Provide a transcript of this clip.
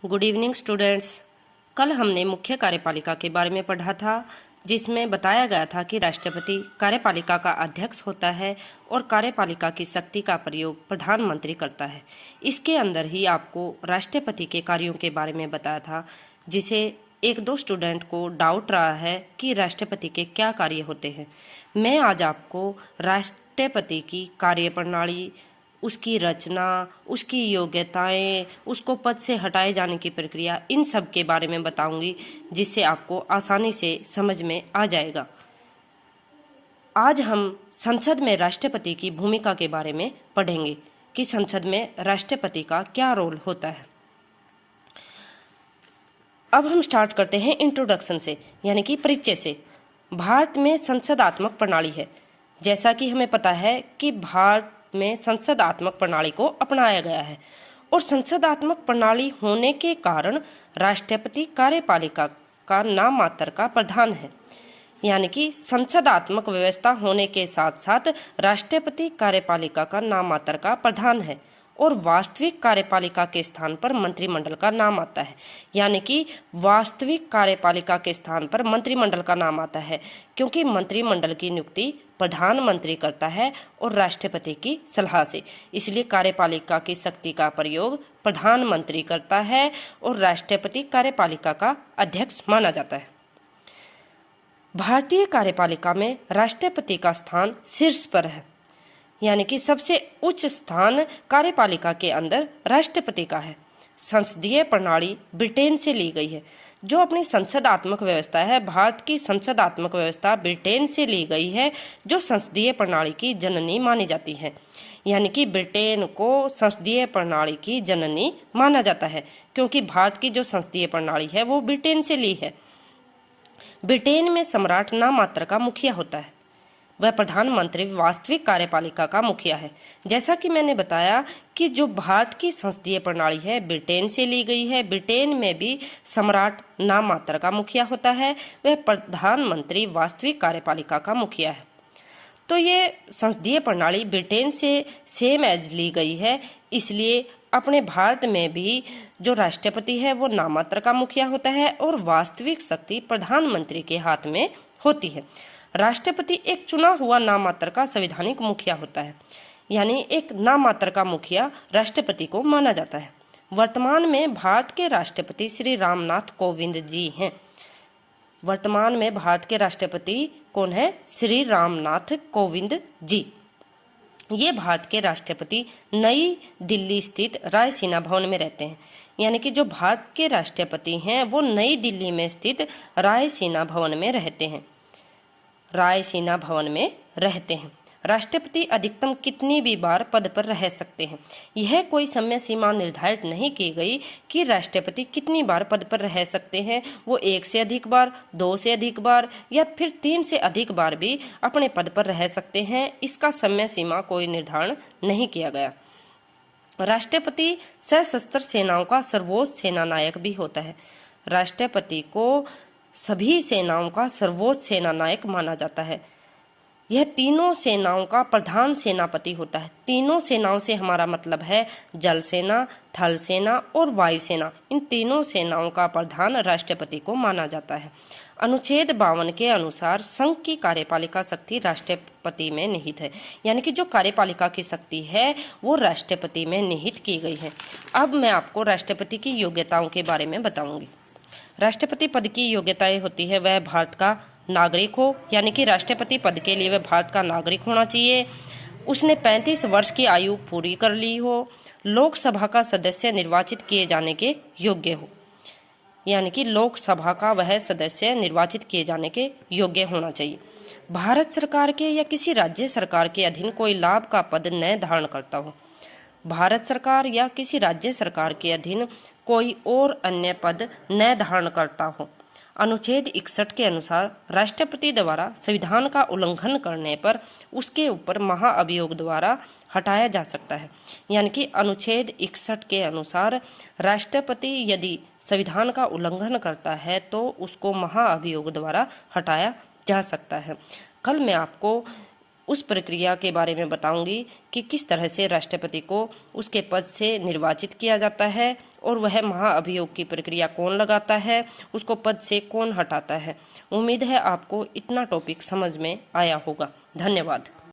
Good evening students. कल हमने मुख्य कार्यपालिका के बारे में पढ़ा था, जिसमें बताया गया था कि राष्ट्रपति कार्यपालिका का अध्यक्ष होता है और कार्यपालिका की शक्ति का प्रयोग प्रधानमंत्री करता है। इसके अंदर ही आपको राष्ट्रपति के कार्यों के बारे में बताया था, जिसे एक दो स्टूडेंट को डाउट रहा है कि राष्ट्रपति के क्या कार्य होते हैं। मैं आज आपको राष्ट्रपति की कार्यप्रणाली, उसकी रचना, उसकी योग्यताएं, उसको पद से हटाए जाने की प्रक्रिया, इन सब के बारे में बताऊंगी, जिससे आपको आसानी से समझ में आ जाएगा। आज हम संसद में राष्ट्रपति की भूमिका के बारे में पढ़ेंगे कि संसद में राष्ट्रपति का क्या रोल होता है। अब हम स्टार्ट करते हैं इंट्रोडक्शन से, यानी कि परिचय से। भारत में संसदात्मक प्रणाली है। जैसा कि हमें पता है कि भारत में संसदात्मक प्रणाली को अपनाया गया है और संसदात्मक प्रणाली होने के कारण राष्ट्रपति कार्यपालिका का नाम मात्र का प्रधान है। यानी कि संसदात्मक व्यवस्था होने के साथ साथ राष्ट्रपति कार्यपालिका का नाम मात्र का प्रधान है और वास्तविक कार्यपालिका के स्थान पर मंत्रिमंडल का नाम आता है। यानी कि वास्तविक कार्यपालिका के स्थान पर मंत्रिमंडल का नाम आता है, क्योंकि मंत्रिमंडल की नियुक्ति प्रधानमंत्री करता है और राष्ट्रपति की सलाह से। इसलिए कार्यपालिका की शक्ति का प्रयोग प्रधानमंत्री करता है और राष्ट्रपति कार्यपालिका का अध्यक्ष माना जाता है। भारतीय कार्यपालिका में राष्ट्रपति का स्थान शीर्ष पर है, यानी कि सबसे उच्च स्थान कार्यपालिका के अंदर राष्ट्रपति का है। संसदीय प्रणाली ब्रिटेन से ली गई है। जो अपनी संसदात्मक व्यवस्था है, भारत की संसदात्मक व्यवस्था ब्रिटेन से ली गई है, जो संसदीय प्रणाली की जननी मानी जाती है। यानी कि ब्रिटेन को संसदीय प्रणाली की जननी माना जाता है, क्योंकि भारत की जो संसदीय प्रणाली है वो ब्रिटेन से ली है। ब्रिटेन में सम्राट नाम मात्र का मुखिया होता है। वह प्रधानमंत्री वास्तविक कार्यपालिका का मुखिया है। जैसा कि मैंने बताया कि जो भारत की संसदीय प्रणाली है ब्रिटेन से ली गई है, ब्रिटेन में भी सम्राट नाम मात्र का मुखिया होता है, वह प्रधानमंत्री वास्तविक कार्यपालिका का मुखिया है। तो ये संसदीय प्रणाली ब्रिटेन से सेम एज ली गई है, इसलिए अपने भारत में भी जो राष्ट्रपति है वो नाम मात्र का मुखिया होता है और वास्तविक शक्ति प्रधानमंत्री के हाथ में होती है। राष्ट्रपति एक चुना हुआ नाम मात्र का संवैधानिक मुखिया होता है, यानी एक नाम मात्र का मुखिया राष्ट्रपति को माना जाता है। वर्तमान में भारत के राष्ट्रपति श्री रामनाथ कोविंद जी हैं। वर्तमान में भारत के राष्ट्रपति कौन है? श्री रामनाथ कोविंद जी। ये भारत के राष्ट्रपति नई दिल्ली स्थित रायसीना भवन में रहते हैं। यानी कि जो भारत के राष्ट्रपति हैं वो नई दिल्ली में स्थित रायसीना भवन में रहते हैं। रायसीना भवन में रहते हैं। राष्ट्रपति अधिकतम कितनी भी बार पद पर रह सकते हैं? यह कोई समय सीमा निर्धारित नहीं की गई कि राष्ट्रपति कितनी बार पद पर रह सकते हैं। वो 1 से अधिक बार, 2 से अधिक बार या फिर 3 से अधिक बार भी अपने पद पर रह सकते हैं। इसका समय सीमा कोई निर्धारण नहीं किया गया। राष्ट्रपति सशस्त्र सेनाओं का सर्वोच्च सेना नायक भी होता है। राष्ट्रपति को सभी सेनाओं का सर्वोच्च सेना नायक माना जाता है। यह तीनों सेनाओं का प्रधान सेनापति होता है। तीनों सेनाओं से हमारा मतलब है जल सेना, थल सेना और वायु सेना। इन तीनों सेनाओं का प्रधान राष्ट्रपति को माना जाता है। अनुच्छेद 52 के अनुसार संघ की कार्यपालिका शक्ति राष्ट्रपति में निहित है। यानी कि जो कार्यपालिका की शक्ति है वो राष्ट्रपति में निहित की गई है। अब मैं आपको राष्ट्रपति की योग्यताओं के बारे में बताऊंगी। राष्ट्रपति पद की योग्यताएं होती है वह भारत का नागरिक हो, यानी कि राष्ट्रपति पद के लिए वह भारत का नागरिक होना चाहिए। उसने 35 वर्ष की आयु पूरी कर ली हो। लोकसभा का सदस्य निर्वाचित किए जाने के योग्य हो, यानी कि लोकसभा का वह सदस्य निर्वाचित किए जाने के योग्य होना चाहिए। भारत सरकार के या किसी राज्य सरकार के अधीन कोई लाभ का पद न धारण करता हो। भारत सरकार या किसी राज्य सरकार के अधीन कोई और अन्य पद न धारण करता हो। अनुच्छेद 61 के अनुसार राष्ट्रपति द्वारा संविधान का उल्लंघन करने पर उसके ऊपर महाअभियोग द्वारा हटाया जा सकता है। यानी कि अनुच्छेद 61 के अनुसार राष्ट्रपति यदि संविधान का उल्लंघन करता है तो उसको महाअभियोग द्वारा हटाया जा सकता है। कल मैं आपको उस प्रक्रिया के बारे में बताऊंगी कि किस तरह से राष्ट्रपति को उसके पद से निर्वाचित किया जाता है और वह महाअभियोग की प्रक्रिया कौन लगाता है, उसको पद से कौन हटाता है। उम्मीद है आपको इतना टॉपिक समझ में आया होगा। धन्यवाद।